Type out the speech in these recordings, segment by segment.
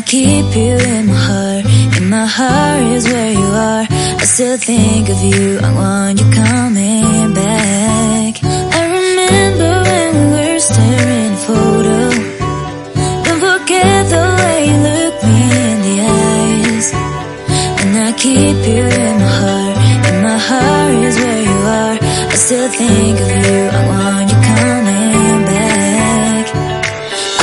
keep you in my heart. In my heart is where you are. I still think of you, I want you coming back. I remember when we were staring at a photo. Don't forget the way you look me in the eyes. And I keep you in my heart. In my heart is where you are. I still think of you, I want you coming back.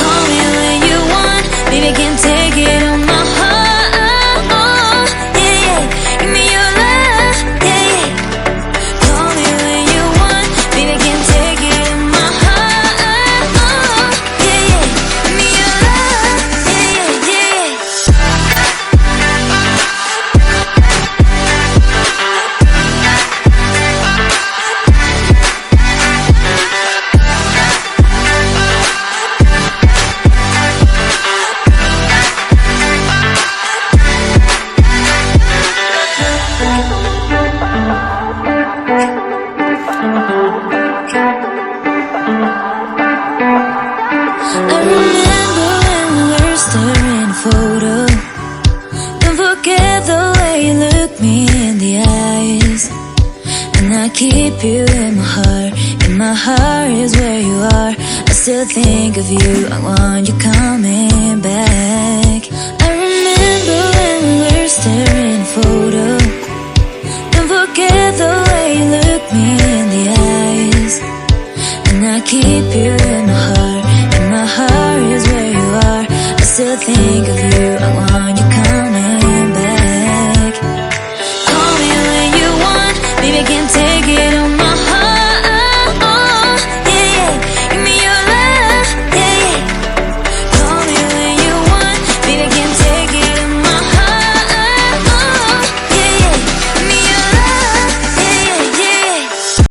Call me when you want, baby, I can't take it on my heart. Yeah, yeah, give me your love, yeah, yeah. Call me when you want, baby, I can't take it on my heart. Yeah, yeah, give me your love, yeah, yeah, yeah. I remember when we were staring at a photo. Don't forget the way you look me in the eyes. And I keep you in my heart. In my heart is where you are. I still think of you, I want you coming back. I remember when we were staring at a photo. Don't forget the way you look me in the eyes. And I keep you in my heart. In my heart is where you are. I still think